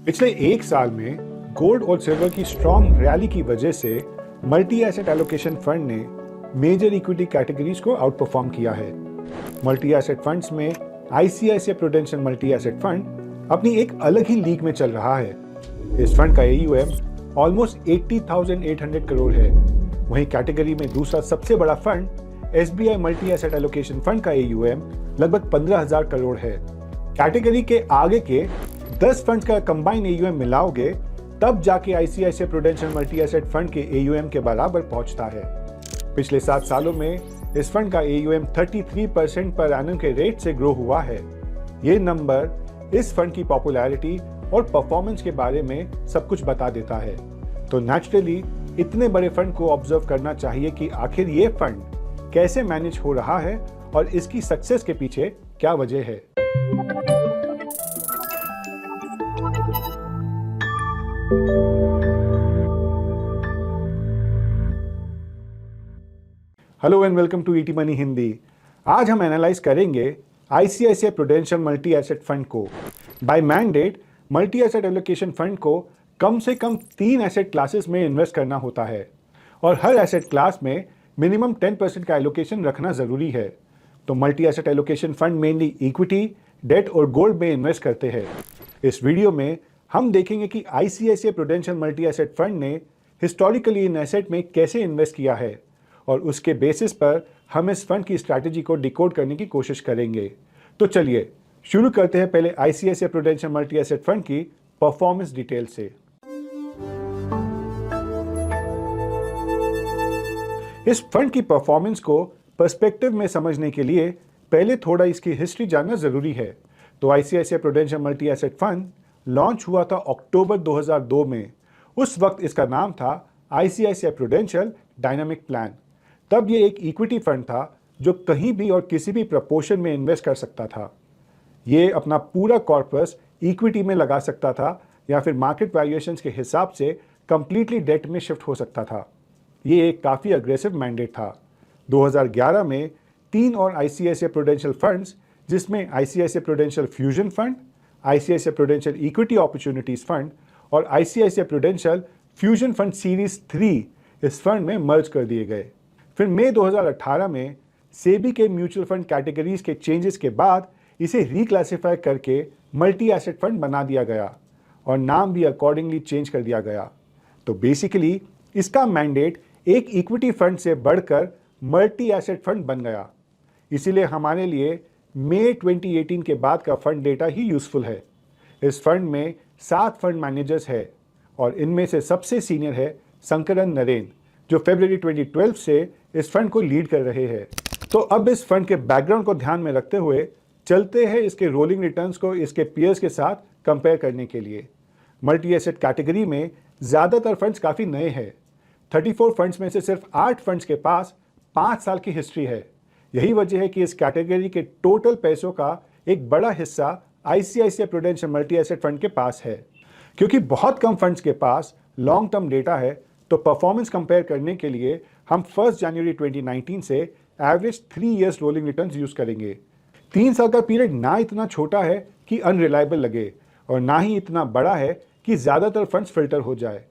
पिछले एक साल में गोल्ड और सिल्वर की स्ट्रॉन्ग रैली की वजह से मल्टी एसेट एलोकेशन फंड ने मेजर इक्विटी कैटेगरीज को आउट परफॉर्म किया है। मल्टी एसेट फंड्स में ICICI Prudential multi asset fund अपनी एक अलग ही लीग में चल रहा है। इस फंड का AUM ऑलमोस्ट 80,800 करोड़ है। वहीं कैटेगरी में दूसरा सबसे बड़ा fund SBI multi asset allocation fund का AUM लगभग 15,000 करोड़ है। कैटेगरी के आगे के 10 फंड्स का कंबाइन AUM मिलाओगे तब जाके ICICI Prudential multi asset fund के AUM के बराबर पहुंचता है। पिछले 7 सालों में इस फंड का AUM 33% पर एनम के रेट से ग्रो हुआ है। ये नंबर इस फंड की पॉपुलैरिटी और परफॉर्मेंस के बारे में सब कुछ बता देता है। तो नेचुरली इतने बड़े फंड को ऑब्जर्व करना चाहिए कि आखिर ये फंड कैसे मैनेज हो रहा है और इसकी सक्सेस के पीछे क्या वजह है। Hello and welcome to ET money Hindi. आज हम एनालाइज करेंगे ICICI Prudential multi asset fund को। By mandate multi asset allocation fund को कम से कम 3 एसेट क्लासेस में इन्वेस्ट करना होता है और हर एसेट क्लास में मिनिमम 10% का एलोकेशन रखना जरूरी है। तो multi asset allocation fund mainly equity, debt और गोल्ड में इन्वेस्ट करते हैं। इस वीडियो में हम देखेंगे कि ICICI Prudential multi asset fund ने हिस्टोरिकली इन एसेट में कैसे इन्वेस्ट किया है और उसके बेसिस पर हम इस फंड की स्ट्रैटेजी को डिकोड करने की कोशिश करेंगे। तो चलिए शुरू करते हैं पहले ICICI Prudential multi asset fund की परफॉर्मेंस डिटेल से। इस फंड की परफॉर्मेंस को पर्सपेक्टिव में समझने के लिए पहले थोड़ा इसकी हिस्ट्री जानना जरूरी है। तो ICICI Prudential multi asset fund launch हुआ था अक्टूबर 2002 में। उस वक्त इसका नाम था आईसीआईसीआई प्रूडेंशियल डायनामिक प्लान। तब ये एक इक्विटी फंड था जो कहीं भी और किसी भी प्रपोर्शन में इन्वेस्ट कर सकता था। ये अपना पूरा कॉर्पस इक्विटी में लगा सकता था या फिर मार्केट वैल्यूएशंस के हिसाब से कंप्लीटली डेट में शिफ्ट हो सकता था। ये एक काफ़ी अग्रेसिव मैंडेट था। 2011 में 3 और आईसीआईसीआई प्रूडेंशियल फंड्स, जिसमें ICICI Prudential fusion fund, ICICI Prudential equity opportunities fund और ICICI Prudential fusion fund series 3 इस फंड में मर्ज कर दिए गए। फिर मई 2018 में सेबी के म्यूचुअल फंड कैटेगरीज के चेंजेस के बाद इसे रिक्लासिफाई करके मल्टी एसेट फंड बना दिया गया और नाम भी अकॉर्डिंगली चेंज कर दिया गया। तो बेसिकली इसका मैंडेट एक इक्विटी फंड से बढ़कर मल्टी एसेट फंड बन गया। इसीलिए हमारे लिए मई 2018 के बाद का फंड डेटा ही यूजफुल है। इस फंड में 7 फंड मैनेजर्स है और इनमें से सबसे सीनियर है शंकरन नरेन, जो फरवरी 2012 से इस फंड को लीड कर रहे हैं। तो अब इस फंड के बैकग्राउंड को ध्यान में रखते हुए चलते हैं इसके रोलिंग रिटर्न्स को इसके पीयर्स के साथ कंपेयर करने के लिए। मल्टी एसेट कैटेगरी में ज़्यादातर फंड्स काफ़ी नए हैं। 34 फंड्स में से सिर्फ 8 फंड्स के पास 5 साल की हिस्ट्री है। यही वजह है कि इस कैटेगरी के टोटल पैसों का एक बड़ा हिस्सा ICICI Prudential multi asset fund के पास है। क्योंकि बहुत कम फंड्स के पास लॉन्ग टर्म डेटा है, तो परफॉर्मेंस कंपेयर करने के लिए हम 1 जनवरी 2019 से average 3 years rolling returns use करेंगे। 3 साल का पीरियड ना इतना छोटा है कि अनरिलायबल लगे और ना ही इतना बड़ा है कि ज़्यादातर फंड्स फिल्टर हो जाए।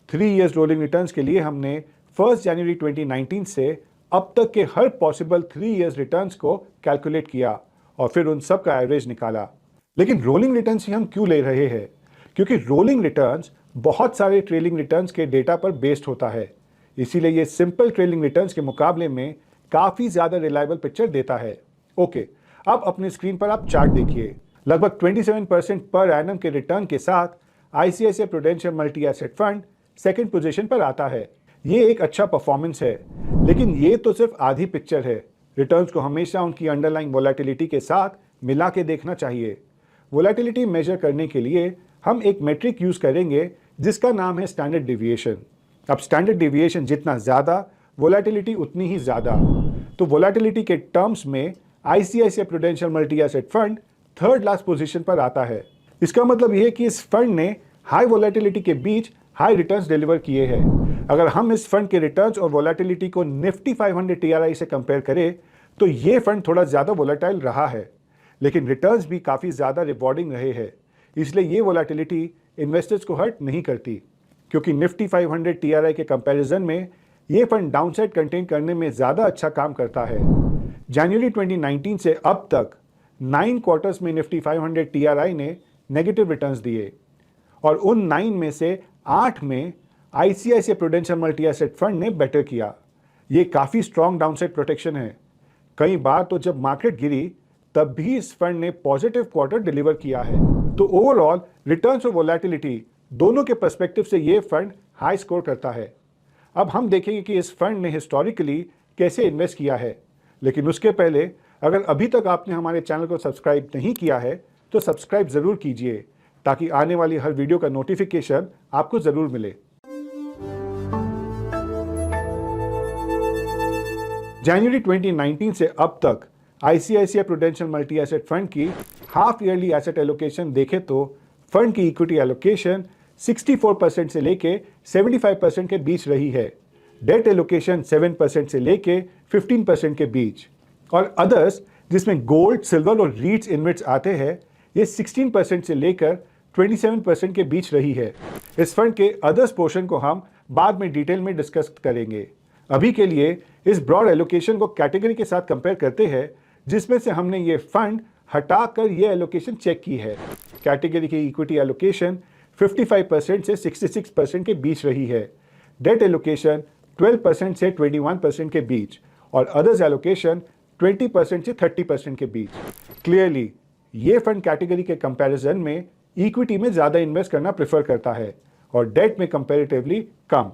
3 इयर्स रोलिंग रिटर्न्स के लिए हमने 1 जनवरी 2019 से अब तक के हर पॉसिबल 3 इयर्स रिटर्न्स को कैलकुलेट किया और फिर उन सब का एवरेज निकाला। लेकिन रोलिंग रिटर्न्स ही हम क्यों ले रहे हैं? क्योंकि रोलिंग रिटर्न्स बहुत सारे ट्रेलिंग रिटर्न्स के डेटा पर बेस्ड होता है। इसीलिए ये सिंपल ट्रेलिंग रिटर्न्स के मुकाबले में काफ़ी ज़्यादा रिलायबल पिक्चर देता है। ओके, अब अपने स्क्रीन पर आप चार्ट देखिए। लगभग 27% पर एनम के रिटर्न के साथ ICICI Prudential multi asset fund second position पर आता है। ये एक अच्छा परफॉर्मेंस है, लेकिन ये तो सिर्फ आधी पिक्चर है। रिटर्न्स को हमेशा उनकी अंडरलाइंग वोलेटिलिटी के साथ मिला के देखना चाहिए। वोलेटिलिटी मेजर करने के लिए हम एक मेट्रिक यूज करेंगे जिसका नाम है स्टैंडर्ड डेविएशन। अब स्टैंडर्ड डेविएशन जितना ज़्यादा, वोलेटिलिटी उतनी ही ज़्यादा। तो वोलेटिलिटी के टर्म्स में ICICI Prudential multi asset fund 3rd last position पर आता है। इसका मतलब यह है कि इस फंड ने हाई वोलेटिलिटी के बीच हाई रिटर्न्स डिलीवर किए हैं। अगर हम इस फंड के रिटर्न्स और वोलेटिलिटी को निफ्टी 500 TRI से कंपेयर करें तो ये फंड थोड़ा ज़्यादा वोलेटाइल रहा है, लेकिन रिटर्न्स भी काफ़ी ज़्यादा रिवॉर्डिंग रहे हैं। इसलिए ये वोलेटिलिटी इन्वेस्टर्स को हर्ट नहीं करती, क्योंकि निफ्टी 500 TRI के कंपैरिजन में ये फंड डाउनसाइड कंटेन करने में ज़्यादा अच्छा काम करता है। जनवरी 2019 से अब तक 9 क्वार्टर्स में निफ्टी 500 TRI ने नेगेटिव रिटर्न्स दिए और उन 9 में से 8 में ICICI prudential multi asset fund ने बेटर किया। ये काफ़ी स्ट्रॉन्ग डाउनसाइड प्रोटेक्शन है। कई बार तो जब मार्केट गिरी तब भी इस फंड ने पॉजिटिव क्वार्टर डिलीवर किया है। तो ओवरऑल रिटर्न्स और वोलेटिलिटी दोनों के पर्सपेक्टिव से ये फंड हाई स्कोर करता है। अब हम देखेंगे कि इस फंड ने हिस्टोरिकली कैसे इन्वेस्ट किया है, लेकिन उसके पहले अगर अभी तक आपने हमारे चैनल को सब्सक्राइब नहीं किया है तो सब्सक्राइब ज़रूर कीजिए, ताकि आने वाली हर वीडियो का नोटिफिकेशन आपको ज़रूर मिले। जनवरी 2019 से अब तक ICICI prudential multi asset fund की हाफ ईयरली एसेट एलोकेशन देखें तो फंड की इक्विटी एलोकेशन 64% से लेके 75% के बीच रही है। डेट एलोकेशन 7% से लेके 15% के बीच, और अदर्स जिसमें गोल्ड, सिल्वर और रीट्स इन्वेस्ट्स आते हैं, ये 16% से लेकर 27% के बीच रही है। इस फंड के अदर्स पोर्शन को हम बाद में डिटेल में डिस्कस करेंगे। अभी के लिए इस ब्रॉड एलोकेशन को कैटेगरी के साथ कंपेयर करते हैं, जिसमें से हमने ये फंड हटाकर ये एलोकेशन चेक की है। कैटेगरी की इक्विटी एलोकेशन 55% से 66% के बीच रही है। डेट एलोकेशन 12% से 21% के बीच, और अदर्स एलोकेशन 20% से 30% के बीच। क्लियरली ये फंड कैटेगरी के कंपैरिजन में इक्विटी में ज़्यादा इन्वेस्ट करना प्रेफर करता है और डेट में कंपैरेटिवली कम।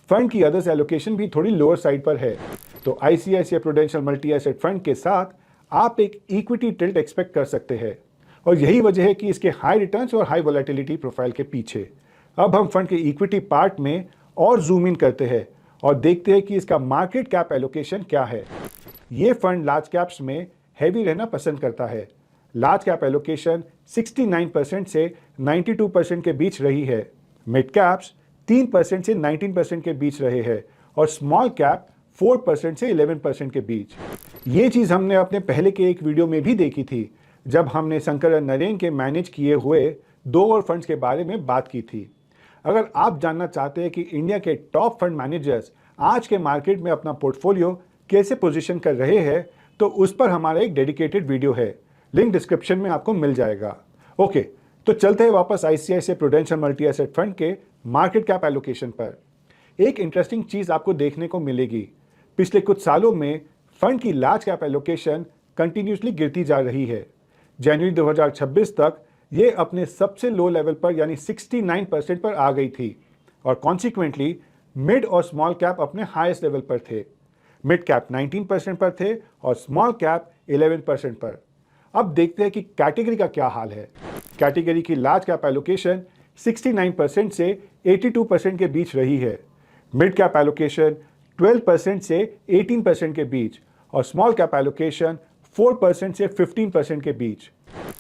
फंड की अदर्स एलोकेशन भी थोड़ी लोअर साइड पर है। तो ICICI prudential multi asset fund के साथ आप एक इक्विटी टिल्ट एक्सपेक्ट कर सकते हैं, और यही वजह है कि इसके हाई रिटर्न्स और हाई वोलेटिलिटी प्रोफाइल के पीछे। अब हम फंड के इक्विटी पार्ट में और जूम इन करते हैं और देखते हैं कि इसका मार्केट कैप एलोकेशन क्या है। ये फंड लार्ज कैप्स में हैवी रहना पसंद करता है। लार्ज कैप एलोकेशन 69% से 92% के बीच रही है। मिड कैप्स 3% से 19% के बीच रहे हैं, और स्मॉल कैप 4% से 11% के बीच। ये चीज़ हमने अपने पहले के एक वीडियो में भी देखी थी, जब हमने शंकर नरेन के मैनेज किए हुए 2 और फंड्स के बारे में बात की थी। अगर आप जानना चाहते हैं कि इंडिया के टॉप फंड मैनेजर्स आज के मार्केट में अपना पोर्टफोलियो कैसे पोजीशन कर रहे हैं, तो उस पर हमारा एक डेडिकेटेड वीडियो है, लिंक डिस्क्रिप्शन में आपको मिल जाएगा। ओके, तो चलते हैं वापस ICICI prudential multi asset fund के मार्केट कैप एलोकेशन पर। एक इंटरेस्टिंग चीज़ आपको देखने को मिलेगी। पिछले कुछ सालों में फंड की लार्ज कैप एलोकेशन कंटिन्यूसली गिरती जा रही है। जनवरी 2026 तक ये अपने सबसे लो लेवल पर यानी 69% पर आ गई थी, और कॉन्सिक्वेंटली मिड और स्मॉल कैप अपने हाईएस्ट लेवल पर थे। मिड कैप 19% पर थे और स्मॉल कैप 11% पर। अब देखते हैं कि कैटेगरी का क्या हाल है। कैटेगरी की लार्ज कैप एलोकेशन 69% से 82% के बीच रही है। मिड कैप एलोकेशन 12% से 18% के बीच, और स्मॉल कैप एलोकेशन 4% से 15% के बीच।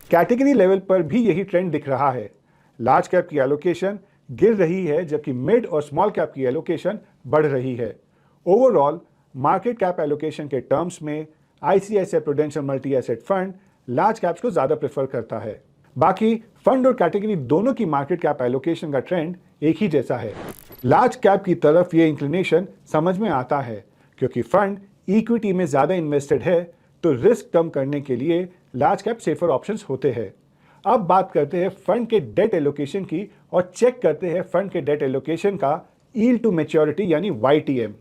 कैटेगरी लेवल पर भी यही ट्रेंड दिख रहा है। लार्ज कैप की एलोकेशन गिर रही है, जबकि मिड और स्मॉल कैप की एलोकेशन बढ़ रही है। ओवरऑल मार्केट कैप एलोकेशन के टर्म्स में ICICI prudential multi asset fund large caps को ज़्यादा प्रेफर करता है। बाकी फंड और कैटेगरी दोनों की मार्केट कैप एलोकेशन का ट्रेंड एक ही जैसा है। लार्ज कैप की तरफ ये इंक्लिनेशन समझ में आता है, क्योंकि फंड इक्विटी में ज़्यादा इन्वेस्टेड है, तो रिस्क कम करने के लिए लार्ज कैप सेफर ऑप्शंस होते हैं। अब बात करते हैं फंड के डेट एलोकेशन की, और चेक करते हैं फंड के डेट एलोकेशन का यील्ड टू मैच्योरिटी यानी YTM।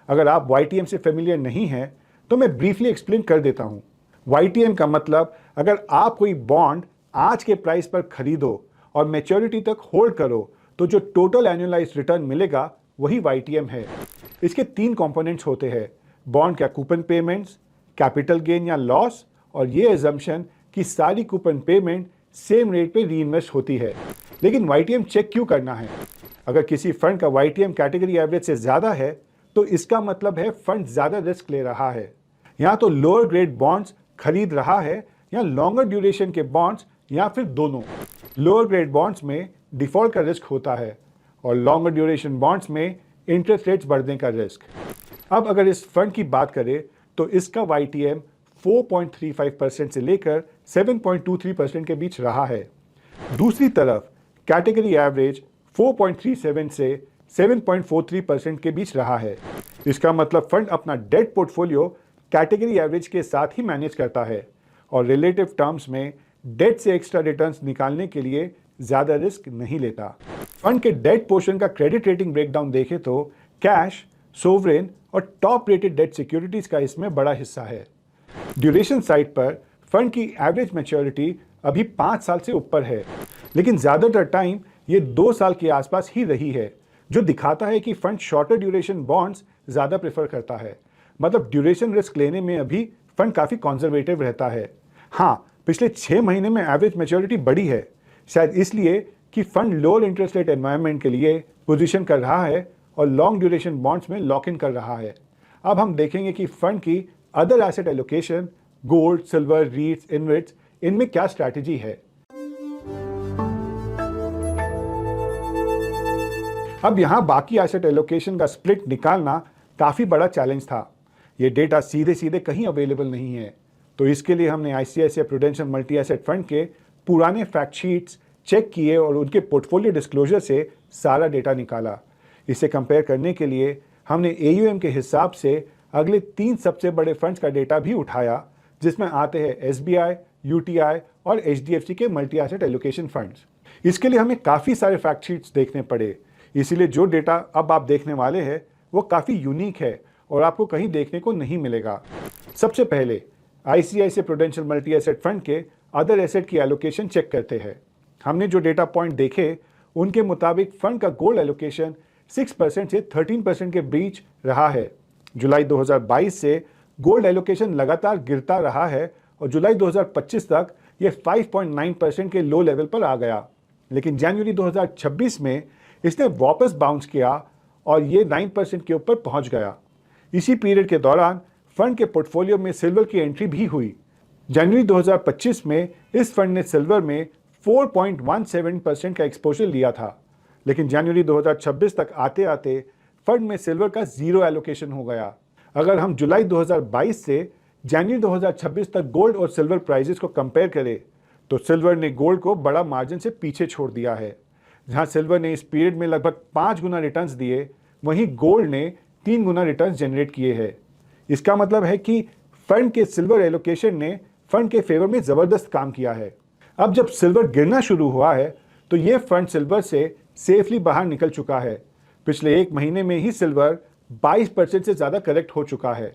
अगर आप YTM से फेमिलियर नहीं हैं तो मैं ब्रीफली एक्सप्लेन कर देता हूँ। YTM का मतलब, अगर आप कोई बॉन्ड आज के प्राइस पर खरीदो और मैच्योरिटी तक होल्ड करो, तो जो टोटल एनुअलाइज्ड रिटर्न मिलेगा वही YTM है। इसके 3 कंपोनेंट्स होते हैं: बॉन्ड का कूपन पेमेंट्स, कैपिटल गेन या लॉस, और ये एजम्पशन कि सारी कूपन पेमेंट सेम रेट पे रीइन्वेस्ट होती है। लेकिन YTM चेक क्यों करना है? अगर किसी फंड का YTM कैटेगरी एवरेज से ज़्यादा है तो इसका मतलब है फंड ज़्यादा रिस्क ले रहा है। या तो लोअर ग्रेड बॉन्ड्स खरीद रहा है, या लॉन्गर ड्यूरेशन के बॉन्ड्स, या फिर दोनों। लोअर ग्रेड बॉन्ड्स में डिफॉल्ट का रिस्क होता है, और लॉन्गर ड्यूरेशन बॉन्ड्स में इंटरेस्ट रेट्स बढ़ने का रिस्क। अब अगर इस फंड की बात करें तो इसका YTM 4.35% से लेकर 7.23% के बीच रहा है। दूसरी तरफ कैटेगरी एवरेज 4.37 से 7.43% के बीच रहा है। इसका मतलब फंड अपना डेट पोर्टफोलियो कैटेगरी एवरेज के साथ ही मैनेज करता है और रिलेटिव टर्म्स में डेट से एक्स्ट्रा रिटर्न्स निकालने के लिए ज़्यादा रिस्क नहीं लेता। फंड के डेट पोर्शन का क्रेडिट रेटिंग ब्रेकडाउन देखें तो कैश, सोवरेन और टॉप रेटेड डेट सिक्योरिटीज का इसमें बड़ा हिस्सा है। ड्यूरेशन साइड पर फंड की एवरेज मैच्योरिटी अभी 5 साल से ऊपर है, लेकिन ज़्यादातर टाइम ये 2 साल के आसपास ही रही है, जो दिखाता है कि फंड शॉर्टर ड्यूरेशन बॉन्ड्स ज़्यादा प्रेफर करता है। मतलब ड्यूरेशन रिस्क लेने में अभी फंड काफ़ी कंजर्वेटिव रहता है। हाँ, पिछले 6 महीने में एवरेज मैच्योरिटी बढ़ी है, शायद इसलिए कि fund lower interest rate environment के लिए पोजीशन कर रहा है और लॉन्ग ड्यूरेशन बॉन्ड्स में लॉक इन कर रहा है। अब हम देखेंगे कि फंड की other asset allocation, gold, silver, REITs, InvITs, इनमें क्या स्ट्रैटेजी है। अब यहां बाकी एसेट एलोकेशन का स्प्लिट निकालना काफी बड़ा चैलेंज था। ये डेटा सीधे सीधे कहीं अवेलेबल नहीं है, तो इसके लिए हमने ICICI Prudential multi asset fund के पुराने फैक्ट शीट्स चेक किए और उनके पोर्टफोलियो डिस्क्लोजर से सारा डेटा निकाला। इसे कंपेयर करने के लिए हमने एयूएम के हिसाब से अगले 3 सबसे बड़े फंड्स का डेटा भी उठाया, जिसमें आते हैं एसबीआई, यूटीआई और एचडीएफसी के मल्टी एसेट एलोकेशन फंड्स। इसके लिए हमें काफ़ी सारे फैक्ट शीट्स देखने पड़े, इसीलिए जो डेटा अब आप देखने वाले हैं वो काफ़ी यूनिक है और आपको कहीं देखने को नहीं मिलेगा। सबसे पहले ICICI Prudential multi asset fund के अदर एसेट की एलोकेशन चेक करते हैं। हमने जो डेटा पॉइंट देखे उनके मुताबिक फंड का गोल्ड एलोकेशन 6% से 13% के बीच रहा है। जुलाई 2022 से गोल्ड एलोकेशन लगातार गिरता रहा है और जुलाई 2025 तक ये 5.9% के लो लेवल पर आ गया, लेकिन जनवरी 2026 में इसने वापस बाउंस किया और ये 9% के ऊपर पहुंच गया। इसी पीरियड के दौरान फंड के पोर्टफोलियो में सिल्वर की एंट्री भी हुई। जनवरी 2025 में इस फंड ने सिल्वर में 4.17% का एक्सपोजर लिया था, लेकिन जनवरी 2026 तक आते आते फंड में सिल्वर का जीरो एलोकेशन हो गया। अगर हम जुलाई 2022 से जनवरी 2026 तक गोल्ड और सिल्वर प्राइसेस को कंपेयर करें तो सिल्वर ने गोल्ड को बड़ा मार्जिन से पीछे छोड़ दिया है। जहां सिल्वर ने इस पीरियड में लगभग 5 गुना रिटर्न्स दिए, वहीं गोल्ड ने 3 गुना रिटर्न्स जनरेट किए हैं। इसका मतलब है कि फंड के सिल्वर एलोकेशन ने फंड के फेवर में ज़बरदस्त काम किया है। अब जब सिल्वर गिरना शुरू हुआ है तो ये फंड सिल्वर से सेफली बाहर निकल चुका है। पिछले 1 महीने में ही सिल्वर 22% से ज़्यादा करेक्ट हो चुका है।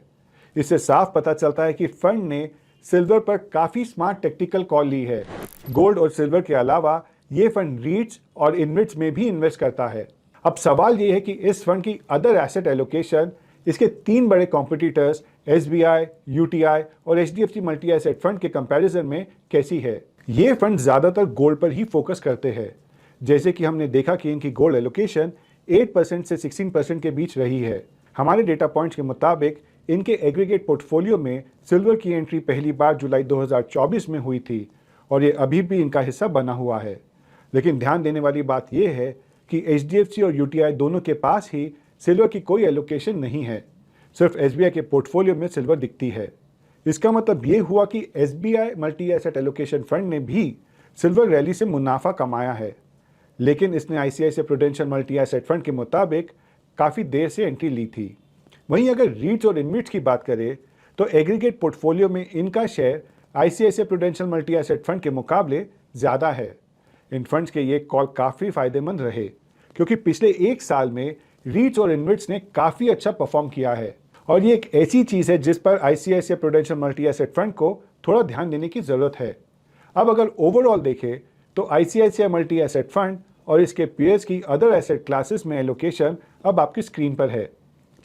इससे साफ पता चलता है कि फंड ने सिल्वर पर काफ़ी स्मार्ट टेक्टिकल कॉल ली है। गोल्ड और सिल्वर के अलावा ये फंड रीट्स और इनवेट्स में भी इन्वेस्ट करता है। अब सवाल ये है कि इस फंड की अदर एसेट एलोकेशन इसके 3 बड़े कॉम्पिटिटर्स एसबीआई, यूटीआई और एचडीएफसी मल्टी एसेट फंड के कंपैरिजन में कैसी है। ये फंड ज़्यादातर गोल्ड पर ही फोकस करते हैं, जैसे कि हमने देखा कि इनकी गोल्ड एलोकेशन 8% से 16% के बीच रही है। हमारे डेटा पॉइंट्स के मुताबिक इनके एग्रीगेट पोर्टफोलियो में सिल्वर की एंट्री पहली बार जुलाई 2024 में हुई थी और ये अभी भी इनका हिस्सा बना हुआ है। लेकिन ध्यान देने वाली बात यह है कि एचडीएफसी और यूटीआई दोनों के पास ही सिल्वर की कोई एलोकेशन नहीं है, सिर्फ एसबीआई के पोर्टफोलियो में सिल्वर दिखती है। इसका मतलब ये हुआ कि SBI multi asset allocation fund ने भी सिल्वर रैली से मुनाफा कमाया है, लेकिन इसने ICICI Prudential multi asset fund के मुताबिक काफ़ी देर से एंट्री ली थी। वहीं अगर रीट्स और इनवेट्स की बात करें तो एग्रीगेट पोर्टफोलियो में इनका share ICICI Prudential multi asset fund के मुकाबले ज़्यादा है। इन फंड्स के ये कॉल काफ़ी फायदेमंद रहे, क्योंकि पिछले 1 साल में रीट्स और इनवेट्स ने काफ़ी अच्छा परफॉर्म किया है और ये एक ऐसी चीज़ है जिस पर ICICI Prudential multi asset fund को थोड़ा ध्यान देने की ज़रूरत है। अब अगर ओवरऑल देखें तो आईसीआईसीआई मल्टी एसेट फंड और इसके पीयर्स की अदर एसेट क्लासेस में एलोकेशन अब आपकी स्क्रीन पर है।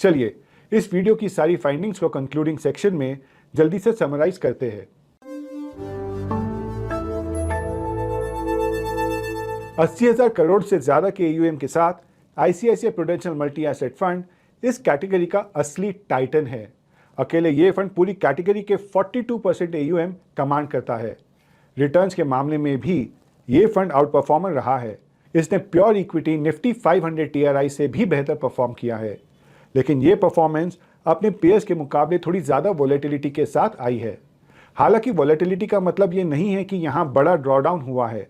चलिए इस वीडियो की सारी फाइंडिंग्स को कंक्लूडिंग सेक्शन में जल्दी से समराइज करते हैं। 80,000 करोड़ से ज़्यादा के एयूएम के साथ ICICI Prudential multi asset fund इस कैटेगरी का असली टाइटन है। अकेले ये फंड पूरी कैटेगरी के 42% एयूएम कमांड करता है। रिटर्न्स के मामले में भी ये फंड आउट परफॉर्मर रहा है। इसने प्योर इक्विटी निफ्टी 500 टीआरआई से भी बेहतर परफॉर्म किया है, लेकिन ये परफॉर्मेंस अपने पेयर्स के मुकाबले थोड़ी ज़्यादा वॉलेटिलिटी के साथ आई है। हालांकि वॉलेटिलिटी का मतलब ये नहीं है कि यहाँ बड़ा ड्रॉडाउन हुआ है।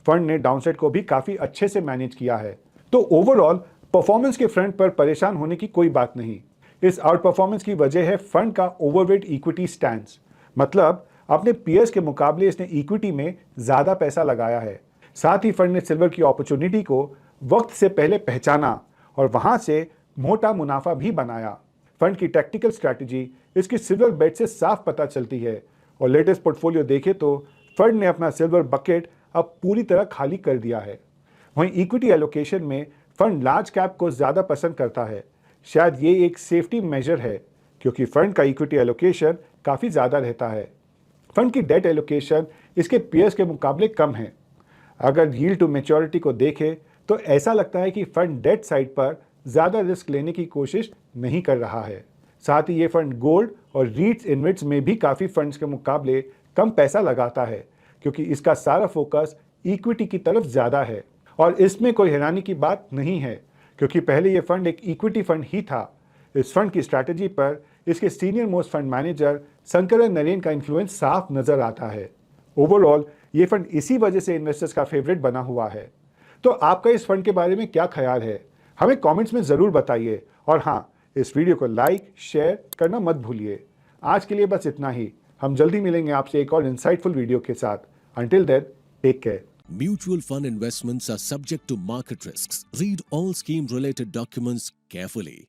फंड ने डाउनसाइड को भी काफी अच्छे से मैनेज किया है। तो ओवरऑल परफॉर्मेंस के फ्रंट पर परेशान होने की कोई बात नहीं। इस आउट परफॉर्मेंस की वजह है फंड का ओवरवेट इक्विटी स्टैंस, मतलब अपने पीयर्स के मुकाबले इसने इक्विटी में ज्यादा पैसा लगाया है। साथ ही फंड ने सिल्वर की अपॉर्चुनिटी को वक्त से पहले पहचाना और वहां से मोटा मुनाफा भी बनाया। फंड की टेक्निकल स्ट्रैटेजी इसकी सिल्वर बेट से साफ पता चलती है और लेटेस्ट पोर्टफोलियो देखे तो फंड ने अपना सिल्वर बकेट अब पूरी तरह खाली कर दिया है। वहीं इक्विटी एलोकेशन में फंड लार्ज कैप को ज्यादा पसंद करता है। शायद ये एक सेफ्टी मेजर है क्योंकि फंड का इक्विटी एलोकेशन काफी ज्यादा रहता है। फंड की डेट एलोकेशन इसके पीयर्स के मुकाबले कम है। अगर यील्ड टू मैच्योरिटी को देखें तो ऐसा लगता है कि फंड डेट साइड पर ज्यादा रिस्क लेने की कोशिश नहीं कर रहा है। साथ ही ये फंड गोल्ड और रीट्स इन्वेट्स में भी काफी फंड्स के मुकाबले कम पैसा लगाता है क्योंकि इसका सारा फोकस इक्विटी की तरफ ज्यादा है। और इसमें कोई हैरानी की बात नहीं है क्योंकि पहले ये फंड एक इक्विटी फंड ही था। इस फंड की स्ट्रैटेजी पर इसके senior most fund manager Shankaran Naren का इन्फ्लुएंस साफ नजर आता है। ओवरऑल ये फंड इसी वजह से इन्वेस्टर्स का फेवरेट बना हुआ है। तो आपका इस फंड के बारे में क्या ख्याल है, हमें कमेंट्स में जरूर बताइए। और हाँ, इस वीडियो को लाइक शेयर करना मत भूलिए। आज के लिए बस इतना ही। हम जल्दी मिलेंगे आपसे एक और इंसाइटफुल वीडियो के साथ। Until then, take care. Mutual fund investments are subject to market risks. Read all scheme related documents carefully.